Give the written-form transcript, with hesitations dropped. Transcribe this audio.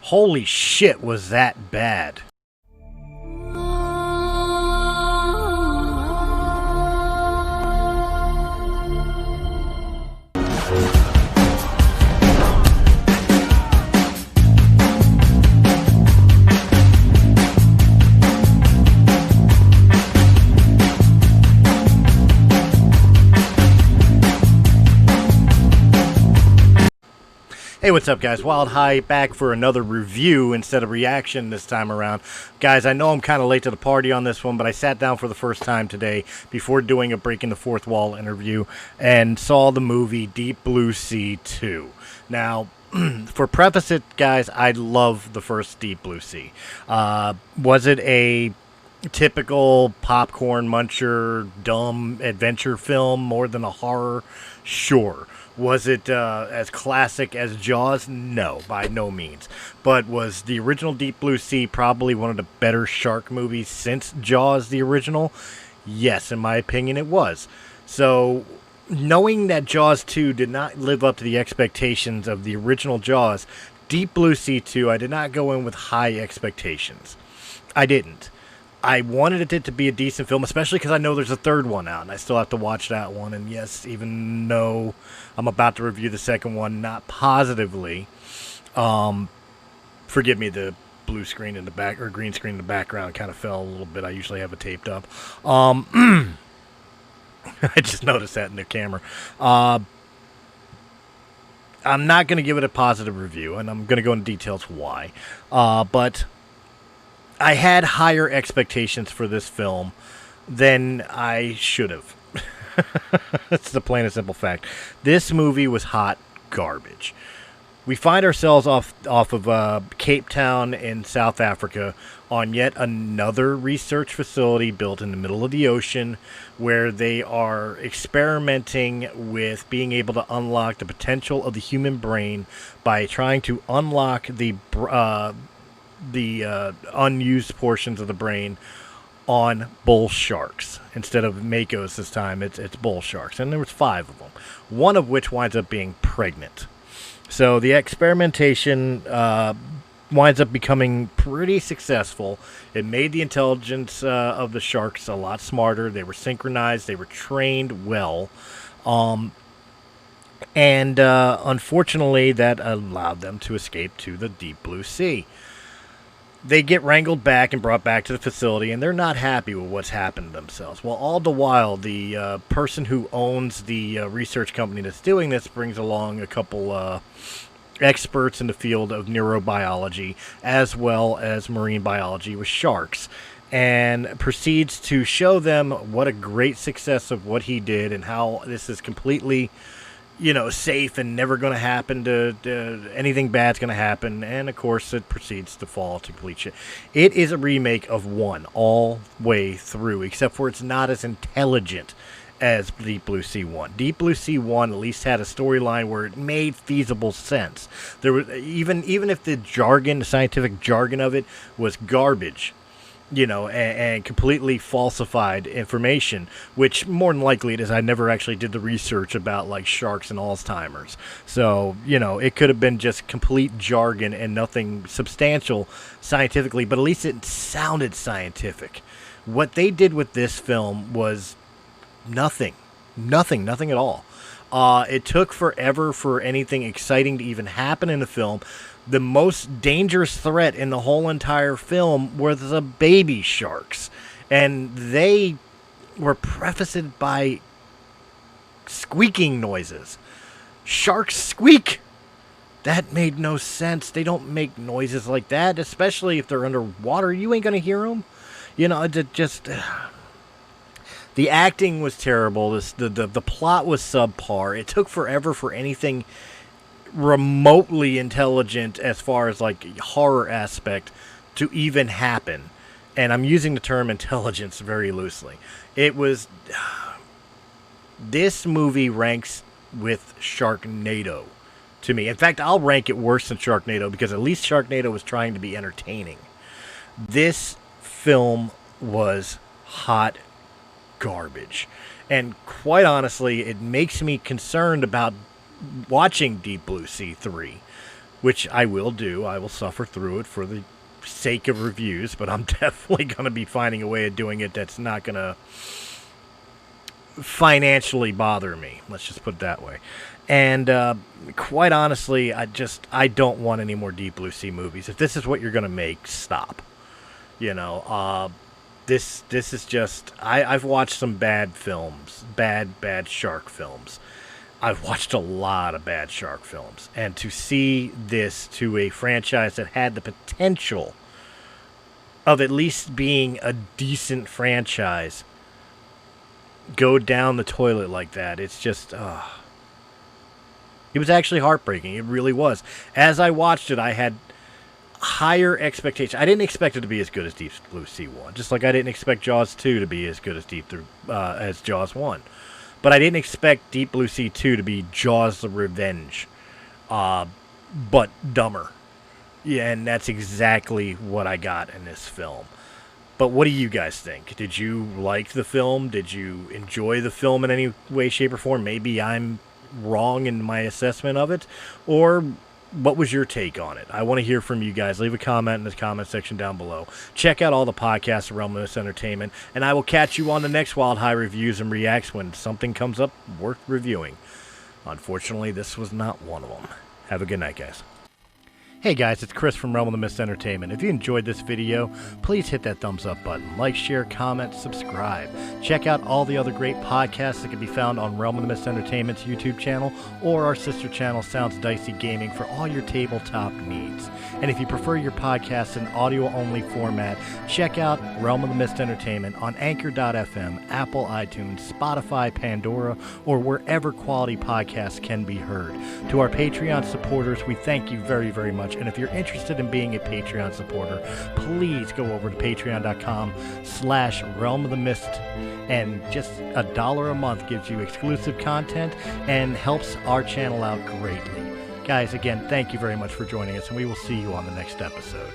Holy shit, was that bad. Hey, what's up, guys? Wyldehigh back for another review instead of reaction this time around. Guys, I know I'm kind of late to the party on this one, but I sat down for the first time today before doing a Breaking the Fourth Wall interview and saw the movie Deep Blue Sea 2. Now, for preface it, guys, I love the first Deep Blue Sea. Was it a typical popcorn muncher, dumb adventure film more than a horror? Sure. Was it as classic as Jaws? No, by no means. But was the original Deep Blue Sea probably one of the better shark movies since Jaws, the original? Yes, in my opinion, it was. So, knowing that Jaws 2 did not live up to the expectations of the original Jaws, Deep Blue Sea 2, I did not go in with high expectations. I didn't. I wanted it to be a decent film, especially because I know there's a third one out, and I still have to watch that one. And yes, even though I'm about to review the second one, not positively, forgive me, the blue screen in the back, or green screen in the background kind of fell a little bit. I usually have it taped up. I just noticed that in the camera. I'm not going to give it a positive review, and I'm going to go into details why. But I had higher expectations for this film than I should have. That's the plain and simple fact. This movie was hot garbage. We find ourselves off of Cape Town in South Africa on yet another research facility built in the middle of the ocean where they are experimenting with being able to unlock the potential of the human brain by trying to unlock the unused portions of the brain on bull sharks. Instead of makos this time, it's bull sharks. And there was 5 of them. One of which winds up being pregnant. So the experimentation winds up becoming pretty successful. It made the intelligence of the sharks a lot smarter. They were synchronized. They were trained well. And unfortunately, that allowed them to escape to the Deep Blue Sea. They get wrangled back and brought back to the facility, and they're not happy with what's happened to themselves. Well, all the while, the person who owns the research company that's doing this brings along a couple experts in the field of neurobiology, as well as marine biology with sharks, and proceeds to show them what a great success of what he did and how this is completely, safe and never going to happen to anything bad's going to happen. And of course it proceeds to fall to complete shit. It is a remake of 1 all way through, except for it's not as intelligent as Deep Blue Sea 1. Deep Blue Sea 1 at least had a storyline where it made feasible sense. There was even if the jargon, the scientific jargon of it was garbage, and completely falsified information, which more than likely it is. I never actually did the research about like sharks and Alzheimer's. So, it could have been just complete jargon and nothing substantial scientifically, but at least it sounded scientific. What they did with this film was nothing at all. It took forever for anything exciting to even happen in the film. The most dangerous threat in the whole entire film were the baby sharks. And they were prefaced by squeaking noises. Sharks squeak! That made no sense. They don't make noises like that, especially if they're underwater. You ain't gonna hear them. It just... The acting was terrible. The plot was subpar. It took forever for anything remotely intelligent as far as like horror aspect to even happen. And I'm using the term intelligence very loosely. This movie ranks with Sharknado to me. In fact, I'll rank it worse than Sharknado because at least Sharknado was trying to be entertaining. This film was hot garbage. And quite honestly, it makes me concerned about watching Deep Blue Sea 3 which I will do. I will suffer through it for the sake of reviews, but I'm definitely going to be finding a way of doing it that's not going to financially bother me. Let's just put it that way. And quite honestly, I don't want any more Deep Blue Sea movies. If this is what you're going to make, stop. You know, this is just... I've watched some bad films, bad shark films. I've watched a lot of bad shark films. And to see this to a franchise that had the potential of at least being a decent franchise go down the toilet like that, it's just... It was actually heartbreaking. It really was. As I watched it, I had higher expectations. I didn't expect it to be as good as Deep Blue Sea 1. Just like I didn't expect Jaws 2 to be as good as Jaws 1. But I didn't expect Deep Blue Sea 2 to be Jaws the Revenge. But dumber. Yeah, and that's exactly what I got in this film. But what do you guys think? Did you like the film? Did you enjoy the film in any way, shape, or form? Maybe I'm wrong in my assessment of it, or what was your take on it? I want to hear from you guys. Leave a comment in the comment section down below. Check out all the podcasts around Realm Entertainment, and I will catch you on the next Wyldehigh reviews and reacts when something comes up worth reviewing. Unfortunately, this was not one of them. Have a good night, guys. Hey guys, it's Chris from Realm of the Mist Entertainment. If you enjoyed this video, please hit that thumbs up button. Like, share, comment, subscribe. Check out all the other great podcasts that can be found on Realm of the Mist Entertainment's YouTube channel or our sister channel, Sounds Dicey Gaming, for all your tabletop needs. And if you prefer your podcast in audio-only format, check out Realm of the Mist Entertainment on Anchor.fm, Apple iTunes, Spotify, Pandora, or wherever quality podcasts can be heard. To our Patreon supporters, we thank you very, very much. And if you're interested in being a Patreon supporter, please go over to patreon.com/Realm of the Mist, and just $1 a month gives you exclusive content and helps our channel out greatly. Guys, again, thank you very much for joining us, and we will see you on the next episode.